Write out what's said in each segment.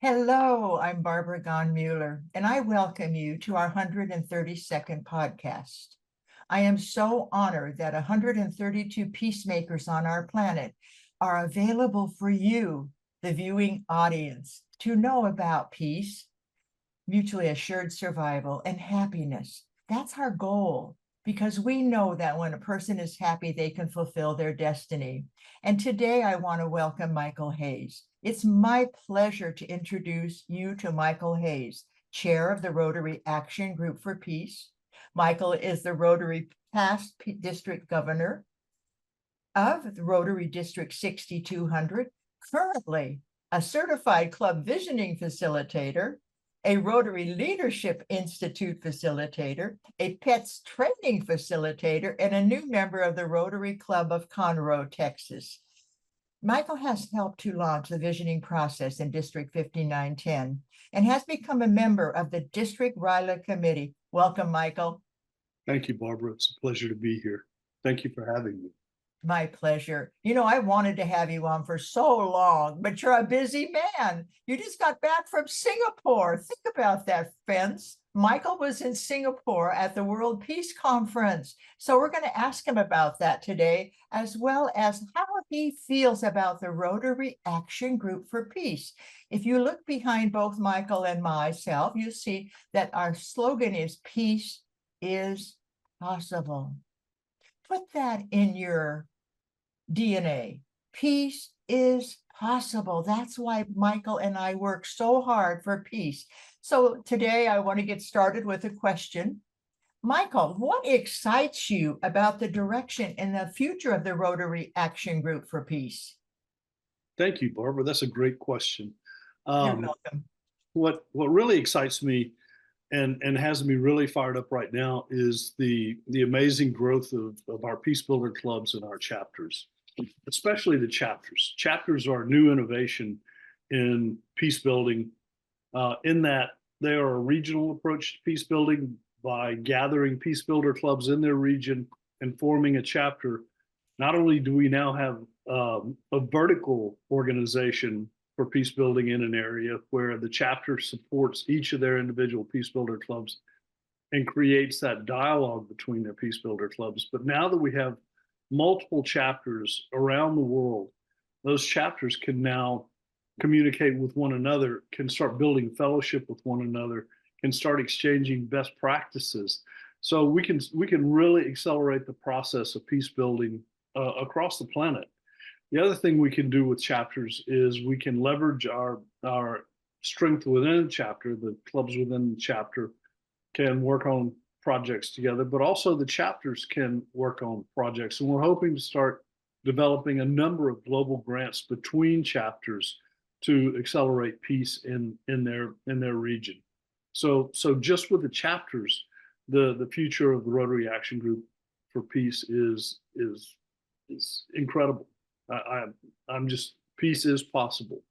Hello, I'm Barbara Gahn-Mueller, and I welcome you to our 132nd podcast. I am so honored that 132 peacemakers on our planet are available for you, the viewing audience, to know about peace, mutually assured survival, and happiness. That's our goal, because we know that when a person is happy, they can fulfill their destiny. And today I want to welcome Michael Hayes. It's my pleasure to introduce you to Michael Hayes, chair of the Rotary Action Group for Peace. Michael is the Rotary past district governor of the Rotary District 6200, currently a certified club visioning facilitator, a Rotary Leadership Institute facilitator, a PETS training facilitator, and a new member of the Rotary Club of Conroe, Texas. Michael has helped to launch the visioning process in District 5910 and has become a member of the District RILA Committee. Welcome, Michael. Thank you, Barbara. It's a pleasure to be here. Thank you for having me. My pleasure. You know, I wanted to have you on for so long, but you're a busy man. You just got back from Singapore. Think about that, friends. Michael was in Singapore at the World Peace Conference. So we're going to ask him about that today, as well as how he feels about the Rotary Action Group for Peace. If you look behind both Michael and myself, you see that our slogan is peace is possible. Put that in your DNA. Peace is possible. That's why Michael and I work so hard for peace. So today I want to get started with a question. Michael, what excites you about the direction and the future of the Rotary Action Group for Peace? Thank you, Barbara. That's a great question. You're welcome. What really excites me and has me really fired up right now is the amazing growth of our Peace Builder clubs and our chapters, especially the chapters. Chapters are a new innovation in peace building, in that they are a regional approach to peace building by gathering Peace Builder clubs in their region and forming a chapter. Not only do we now have a vertical organization for peace building in an area where the chapter supports each of their individual Peace Builder clubs and creates that dialogue between their Peace Builder clubs, but now that we have multiple chapters around the world, those chapters can now communicate with one another, can start building fellowship with one another, can start exchanging best practices. So we can really accelerate the process of peace building across the planet. The other thing we can do with chapters is we can leverage our strength within a chapter. The clubs within the chapter can work on projects together, but also the chapters can work on projects. And we're hoping to start developing a number of global grants between chapters to accelerate peace in their region. So just with the chapters, the future of the Rotary Action Group for Peace is incredible. I'm just, peace is possible.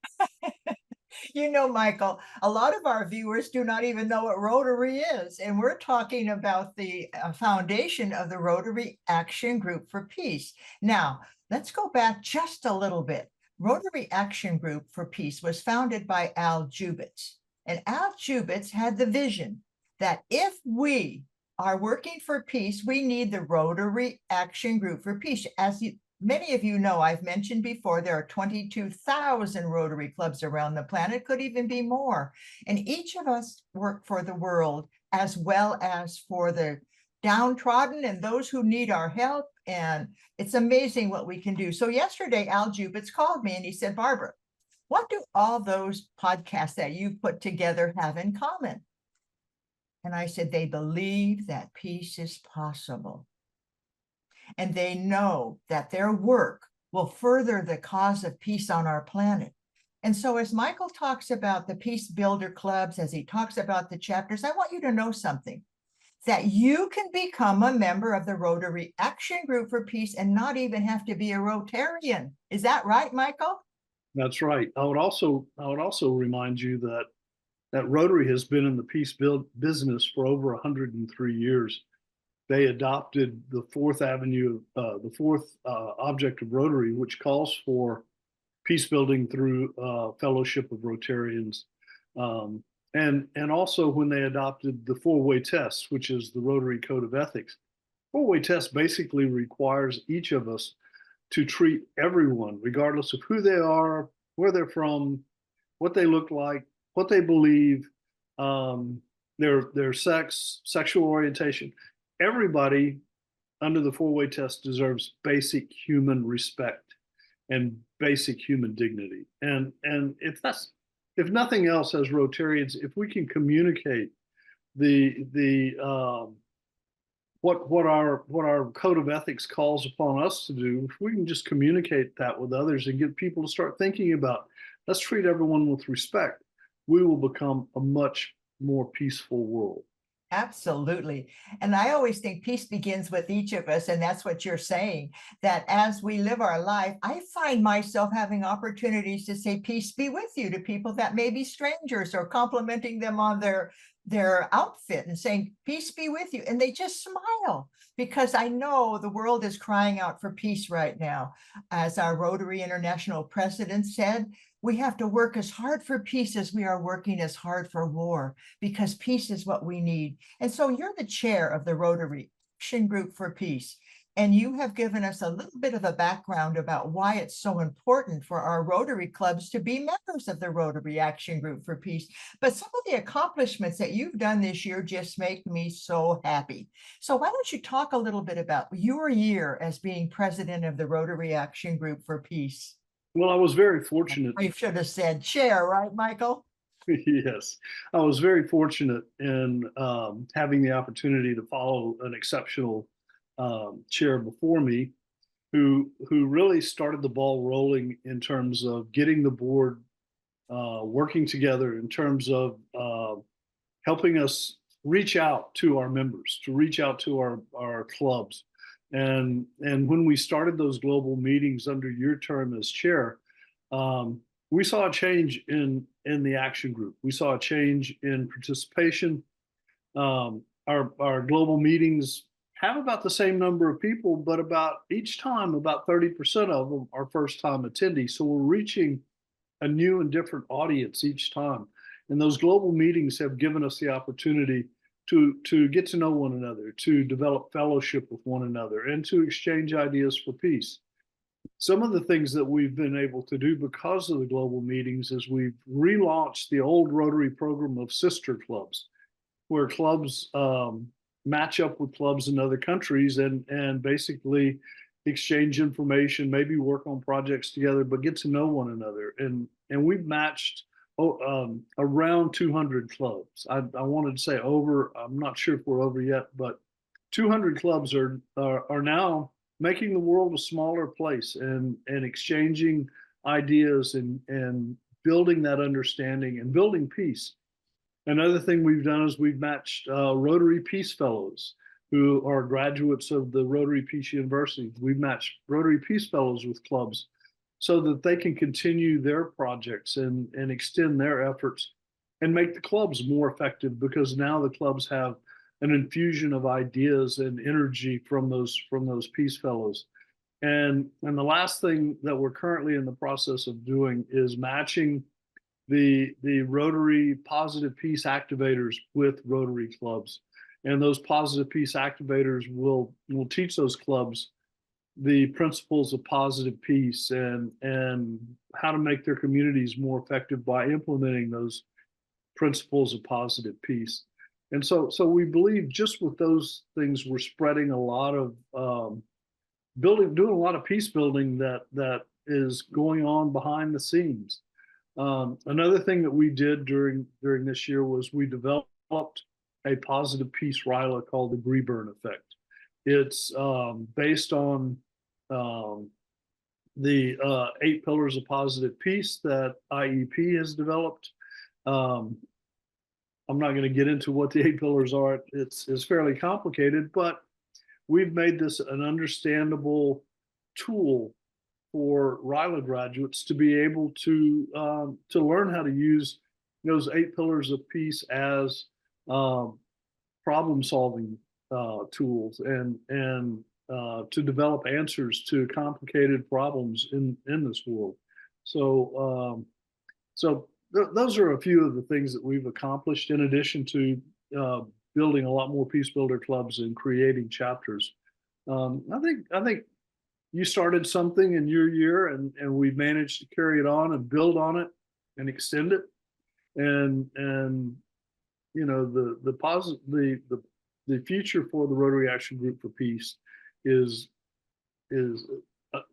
You know, Michael, a lot of our viewers do not even know what Rotary is. And we're talking about the foundation of the Rotary Action Group for Peace. Now, let's go back just a little bit. Rotary Action Group for Peace was founded by Al Jubitz. And Al Jubitz had the vision that if we are working for peace, we need the Rotary Action Group for Peace. As many of you know, I've mentioned before, there are 22,000 Rotary clubs around the planet, could even be more. And each of us work for the world as well as for the downtrodden and those who need our help. And it's amazing what we can do. So yesterday, Al Jubitz called me and he said, Barbara, what do all those podcasts that you put together have in common? And I said, they believe that peace is possible. And they know that their work will further the cause of peace on our planet. And so as Michael talks about the Peace Builder clubs, as he talks about the chapters, I want you to know something, that you can become a member of the Rotary Action Group for Peace and not even have to be a Rotarian. Is that right, Michael? That's right. I would also remind you that Rotary has been in the peace build business for over 103 years. They adopted the fourth object of Rotary, which calls for peace building through fellowship of Rotarians. And also when they adopted the four-way test, which is the Rotary Code of Ethics. Four-way test basically requires each of us to treat everyone, regardless of who they are, where they're from, what they look like, what they believe, um, their sex, sexual orientation. Everybody under the four-way test deserves basic human respect and basic human dignity. And if nothing else, as Rotarians, if we can communicate the what our code of ethics calls upon us to do, if we can just communicate that with others and get people to start thinking about, let's treat everyone with respect, we will become a much more peaceful world. Absolutely. And I always think peace begins with each of us. And that's what you're saying, that as we live our life, I find myself having opportunities to say, peace be with you, to people that may be strangers, or complimenting them on their outfit and saying, peace be with you. And they just smile, because I know the world is crying out for peace right now. As our Rotary International president said, we have to work as hard for peace as we are working as hard for war, because peace is what we need. And so you're the chair of the Rotary Action Group for Peace, and you have given us a little bit of a background about why it's so important for our Rotary clubs to be members of the Rotary Action Group for Peace. But some of the accomplishments that you've done this year just make me so happy. So why don't you talk a little bit about your year as being president of the Rotary Action Group for Peace? Well, I was very fortunate. I should have said chair, right, Michael? Yes, I was very fortunate in having the opportunity to follow an exceptional chair before me, who really started the ball rolling in terms of getting the board working together, in terms of helping us reach out to our members, to reach out to our clubs. And when we started those global meetings under your term as chair, we saw a change in the action group. We saw a change in participation. Our global meetings have about the same number of people, but about each time, about 30% of them are first time attendees. So we're reaching a new and different audience each time. And those global meetings have given us the opportunity to get to know one another, to develop fellowship with one another, and to exchange ideas for peace. Some of the things that we've been able to do because of the global meetings is we've relaunched the old Rotary program of sister clubs, where clubs match up with clubs in other countries and basically exchange information, maybe work on projects together, but get to know one another. And we've matched around 200 clubs. I wanted to say over, I'm not sure if we're over yet, but 200 clubs are now making the world a smaller place and exchanging ideas and building that understanding and building peace. Another thing we've done is we've matched Rotary Peace Fellows, who are graduates of the Rotary Peace University. We've matched Rotary Peace Fellows with clubs so that they can continue their projects and extend their efforts and make the clubs more effective, because now the clubs have an infusion of ideas and energy from those Peace Fellows. And the last thing that we're currently in the process of doing is matching the Rotary Positive Peace Activators with Rotary clubs. And those Positive Peace Activators will teach those clubs the principles of positive peace and how to make their communities more effective by implementing those principles of positive peace. And so we believe just with those things, we're spreading a lot of doing a lot of peace building that is going on behind the scenes. Another thing that we did during this year was we developed a positive peace RILA called the Greeburn Effect. It's based on the 8 pillars of positive peace that IEP has developed. I'm not going to get into what the 8 pillars are. It's fairly complicated, but we've made this an understandable tool for RILA graduates to be able to learn how to use those 8 pillars of peace as problem solving tools and to develop answers to complicated problems in this world. So those are a few of the things that we've accomplished in addition to uh, building a lot more peace builder clubs and creating chapters. I think you started something in your year, and we've managed to carry it on and build on it and extend it. And you know, the positive the future for the Rotary Action Group for Peace is is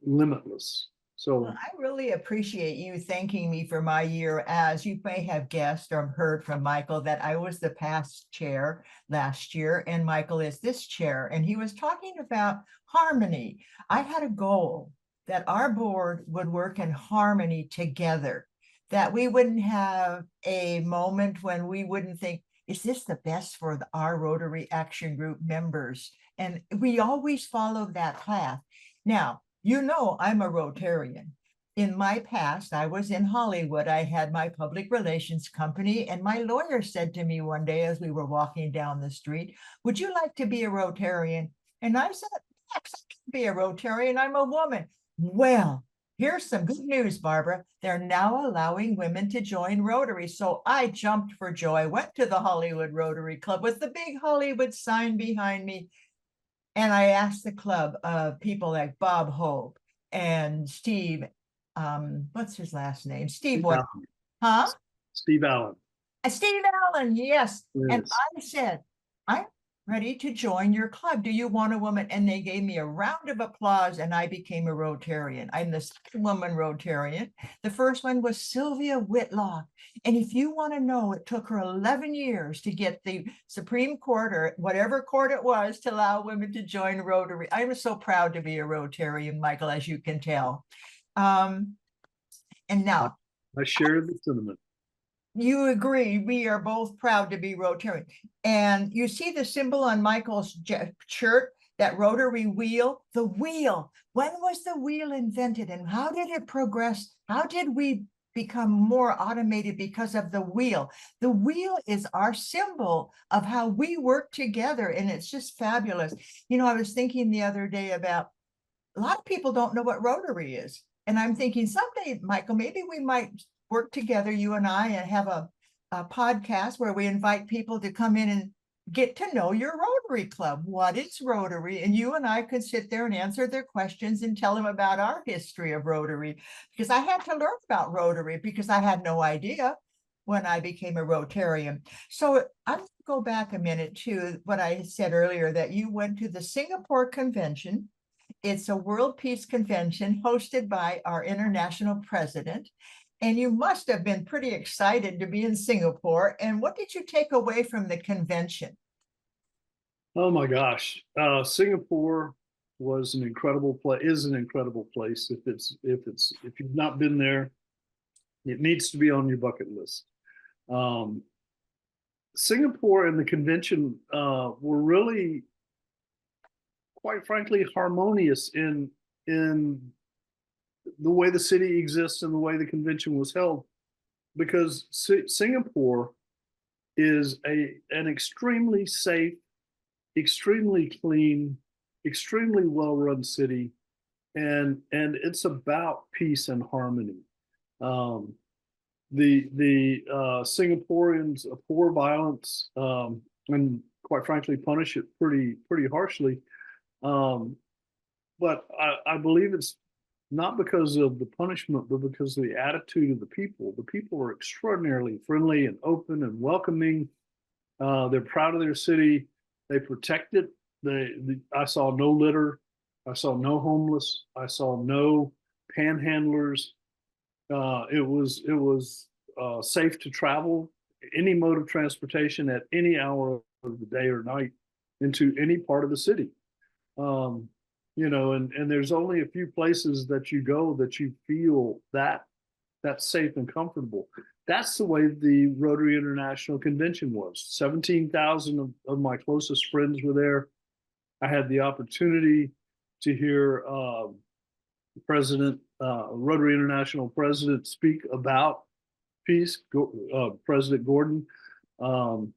limitless. Well, So I really appreciate you thanking me for my year. As you may have guessed or heard from Michael, that I was the past chair last year, and Michael is this chair. And he was talking about harmony. I had a goal that our board would work in harmony together, that we wouldn't have a moment when we wouldn't think, is this the best for our Rotary Action Group members? And we always follow that path. Now, you know, I'm a Rotarian. In my past, I was in Hollywood. I had my public relations company, and my lawyer said to me one day as we were walking down the street, would you like to be a Rotarian? And I said, yes, I can be a Rotarian. I'm a woman. Well, here's some good news, Barbara. They're now allowing women to join Rotary. So I jumped for joy, went to the Hollywood Rotary Club with the big Hollywood sign behind me. And I asked the club people like Bob Hope and Steve, what's his last name? Steve Steve what? Allen. Huh? Steve Allen. Steve Allen, yes. And Yes. I said, I'm ready to join your club. Do you want a woman? And they gave me a round of applause, and I became a Rotarian. I'm the second woman Rotarian. The first one was Sylvia Whitlock. And if you want to know, it took her 11 years to get the Supreme Court or whatever court it was to allow women to join Rotary. I'm so proud to be a Rotarian, Michael, as you can tell. And now, I share the sentiment. you agree, we are both proud to be Rotarian. And you see the symbol on Michael's shirt, that rotary wheel, the wheel. When was the wheel invented and how did it progress? How did we become more automated because of the wheel? The wheel is our symbol of how we work together, and it's just fabulous. You know, I was thinking the other day about a lot of people don't know what Rotary is. And I'm thinking someday, Michael, maybe we might work together, you and I, and have a podcast where we invite people to come in and get to know your Rotary Club. What is Rotary? And you and I could sit there and answer their questions and tell them about our history of Rotary. Because I had to learn about Rotary because I had no idea when I became a Rotarian. So I'm going to go back a minute to what I said earlier, that you went to the Singapore Convention. It's a World Peace Convention hosted by our international president. And you must have been pretty excited to be in Singapore. And what did you take away from the convention? Oh my gosh, Singapore was an incredible place. Is an incredible place. If you've not been there, it needs to be on your bucket list. Um, Singapore and the convention were really, quite frankly, harmonious in the way the city exists and the way the convention was held, because Singapore is an extremely safe, extremely clean, extremely well-run city, and it's about peace and harmony. Um, the Singaporeans abhor violence, and quite frankly punish it pretty harshly. Um, but I believe it's not because of the punishment, but because of the attitude of the people. The people are extraordinarily friendly and open and welcoming. They're proud of their city. They protect it. I saw no litter. I saw no homeless. I saw no panhandlers. It was safe to travel any mode of transportation at any hour of the day or night into any part of the city. Um, and there's only a few places that you go that you feel that's safe and comfortable. That's the way the Rotary International Convention was. 17,000 of my closest friends were there. I had the opportunity to hear Rotary International President speak about peace. President Gordon, um,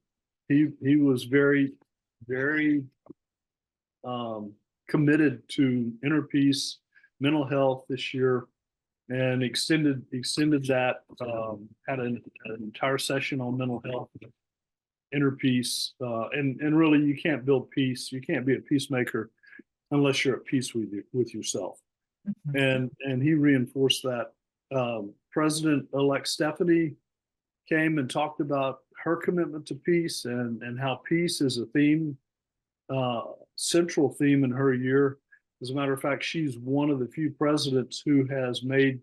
he was very committed to inner peace, mental health this year. and extended that, had an entire session on mental health, inner peace, and really you can't build peace. You can't be a peacemaker unless you're at peace with yourself. Mhm. And he reinforced that. President-elect Stephanie came and talked about her commitment to peace and how peace is a theme, central theme in her year. As a matter of fact, she's one of the few presidents who has made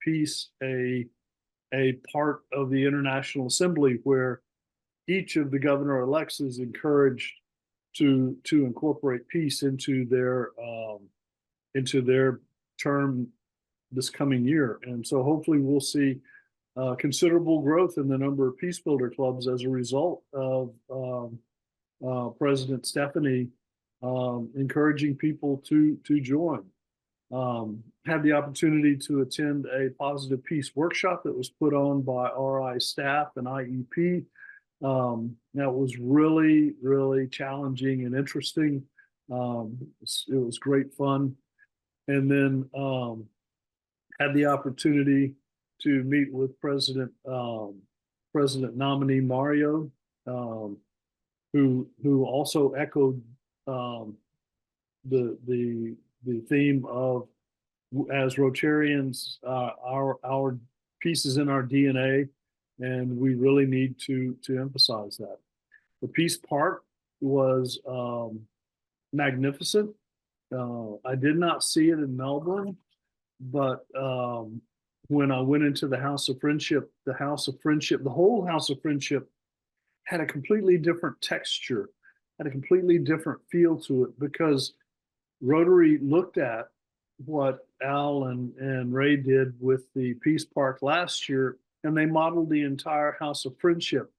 peace a part of the International Assembly, where each of the governor elects is encouraged to incorporate peace into their term this coming year. And so hopefully we'll see considerable growth in the number of peace builder clubs as a result of President Stephanie encouraging people to join. Had the opportunity to attend a positive peace workshop that was put on by RI staff and IEP. That was really, really challenging and interesting. It was great fun. And then had the opportunity to meet with President nominee Mario, who also echoed the theme of, as Rotarians, our peace is in our DNA, and we really need to emphasize that. The Peace Park was magnificent. I did not see it in Melbourne, but when I went into the House of Friendship, the whole House of Friendship had a completely different texture, had a completely different feel to it, because Rotary looked at what Al and Ray did with the Peace Park last year, and they modeled the entire House of Friendship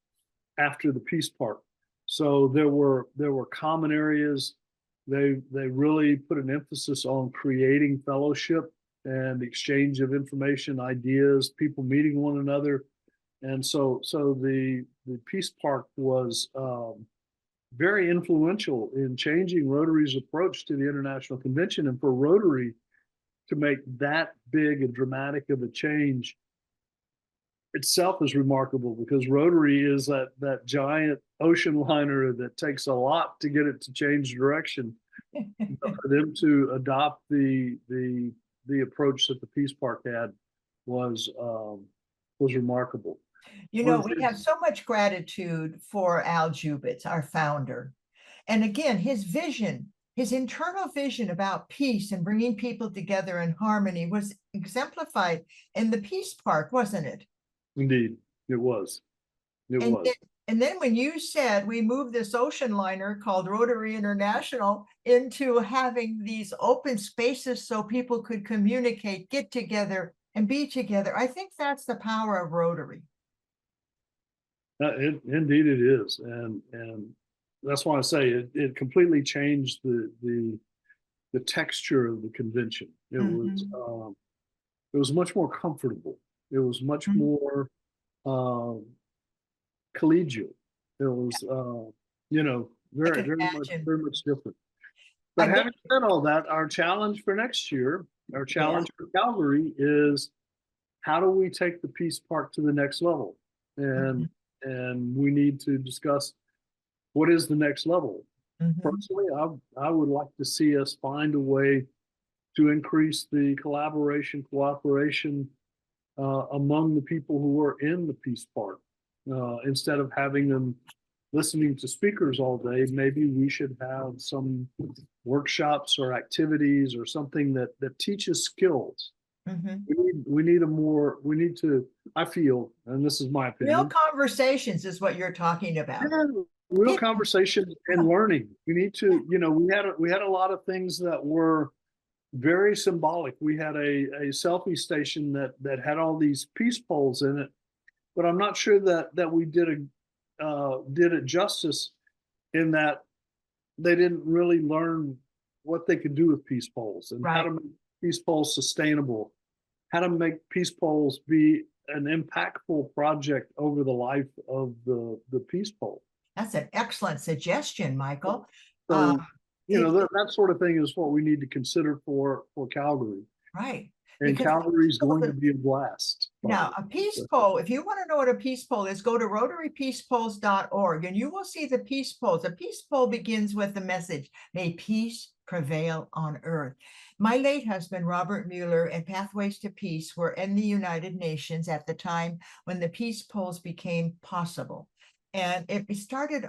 after the Peace Park. So there were common areas. They really put an emphasis on creating fellowship and exchange of information, ideas, people meeting one another. And so the Peace Park was very influential in changing Rotary's approach to the International Convention. And for Rotary to make that big and dramatic of a change itself is remarkable, because Rotary is that giant ocean liner that takes a lot to get it to change direction. For them to adopt the approach that the Peace Park had was remarkable. You know, we have so much gratitude for Al Jubitz, our founder. And again, his vision, his internal vision about peace and bringing people together in harmony was exemplified in the Peace Park, wasn't it? Indeed, it was. It And was. then, and then when you said we moved this ocean liner called Rotary International into having these open spaces so people could communicate, get together, and be together, I think that's the power of Rotary. Indeed it is. And that's why I say it completely changed the texture of the convention. It was much more comfortable. It was much more collegial. It was very much different. But having said all that, our challenge for next year, our challenge for Calgary is, how do we take the Peace Park to the next level? And we need to discuss what is the next level. Personally, I would like to see us find a way to increase the collaboration, cooperation among the people who are in the Peace Park. Instead of having them listening to speakers all day, maybe we should have some workshops or activities or something that teaches skills. We need to, I feel, and this is my opinion, real conversations is what you're talking about. Real conversation and learning. We need to, we had a lot of things that were very symbolic. We had a selfie station that had all these peace poles in it, but I'm not sure that we did it justice, in that they didn't really learn what they could do with peace poles and how to make peace poles sustainable, how to make peace poles be an impactful project over the life of the peace pole. That's an excellent suggestion, Michael. So, that sort of thing is what we need to consider for Calgary. Right. And because Calgary is going to be a blast. now, a peace poll, if you want to know what a peace poll is, go to rotarypeacepolls.org and you will see the peace polls. A peace poll begins with the message, may peace prevail on earth. My late husband, Robert Mueller, and Pathways to Peace were in the United Nations at the time when the peace polls became possible. And it started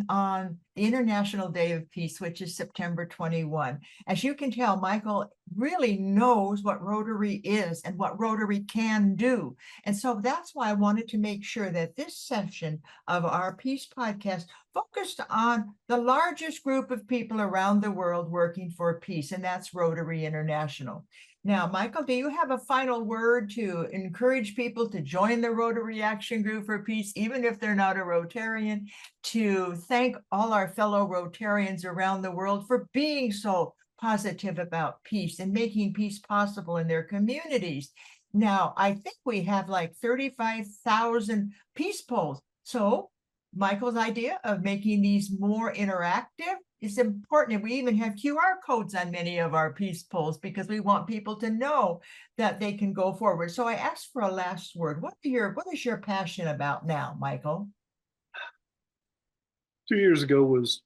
on the International Day of Peace, which is September 21. As you can tell, Michael really knows what Rotary is and what Rotary can do. And so that's why I wanted to make sure that this session of our Peace podcast focused on the largest group of people around the world working for peace, and that's Rotary International. Now, Michael, do you have a final word to encourage people to join the Rotary Action Group for Peace, even if they're not a Rotarian, to thank all our fellow Rotarians around the world for being so positive about peace and making peace possible in their communities? Now, I think we have like 35,000 peace polls. So Michael's idea of making these more interactive is important. And we even have QR codes on many of our peace polls because we want people to know that they can go forward. So I asked for a last word. What is your passion about now, Michael? 2 years ago was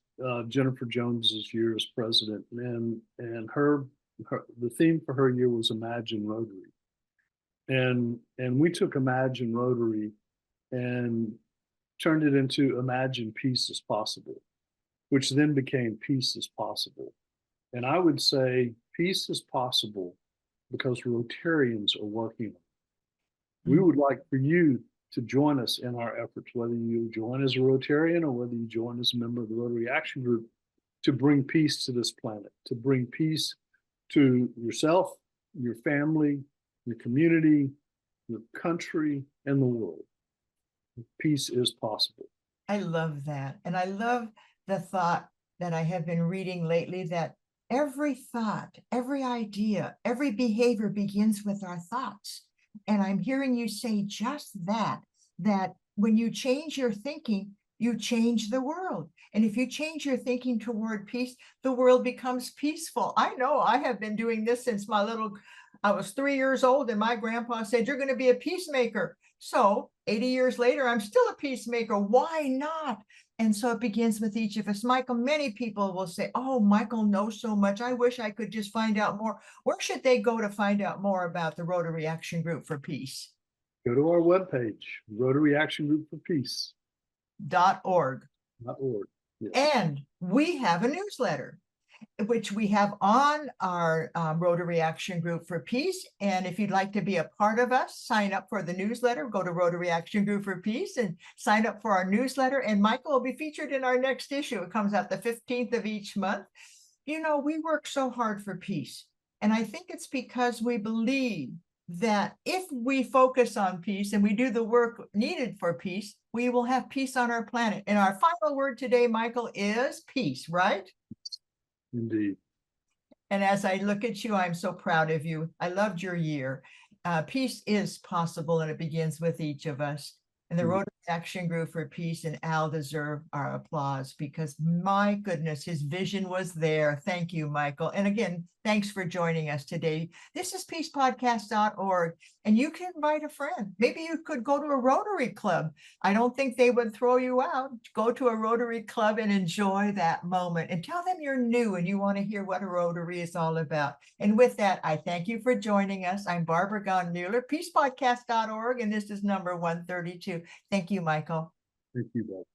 Jennifer Jones's year as president, and the theme for her year was Imagine Rotary, and we took Imagine Rotary and turned it into Imagine Peace is Possible, which then became Peace is Possible. And I would say peace is possible because Rotarians are working on it. We would like for you to join us in our efforts, whether you join as a Rotarian or whether you join as a member of the Rotary Action Group, to bring peace to this planet, to bring peace to yourself, your family, your community, your country, and the world. Peace is possible. I love that. And I love the thought that I have been reading lately that every thought, every idea, every behavior begins with our thoughts. And I'm hearing you say just that when you change your thinking, you change the world. And if you change your thinking toward peace, the world becomes peaceful. I know I have been doing this since I was 3 years old, and my grandpa said, you're going to be a peacemaker. So 80 years later, I'm still a peacemaker. Why not? And so it begins with each of us. Michael, many people will say, oh, Michael knows so much. I wish I could just find out more. Where should they go to find out more about the Rotary Action Group for Peace? Go to our webpage, Rotary Action Group for Peace. .org. Yes. And we have a newsletter, which we have on our Rotary Action Group for Peace. And if you'd like to be a part of us, sign up for the newsletter. Go to Rotary Action Group for Peace and sign up for our newsletter. And Michael will be featured in our next issue. It comes out the 15th of each month. You know, we work so hard for peace. And I think it's because we believe that if we focus on peace and we do the work needed for peace, we will have peace on our planet. And our final word today, Michael, is peace, right? Indeed. And as I look at you, I'm so proud of you. I loved your year. Peace is possible, and it begins with each of us. And the Rotary Action Group for Peace and Al deserve our applause because, my goodness, his vision was there. Thank you, Michael. And again, thanks for joining us today. This is peacepodcast.org, and you can invite a friend. Maybe you could go to a Rotary Club. I don't think they would throw you out. Go to a Rotary Club and enjoy that moment and tell them you're new and you want to hear what a Rotary is all about. And with that, I thank you for joining us. I'm Barbara Gahn-Mueller, peacepodcast.org, and this is number 132. Thank you, Michael. Thank you, Bob.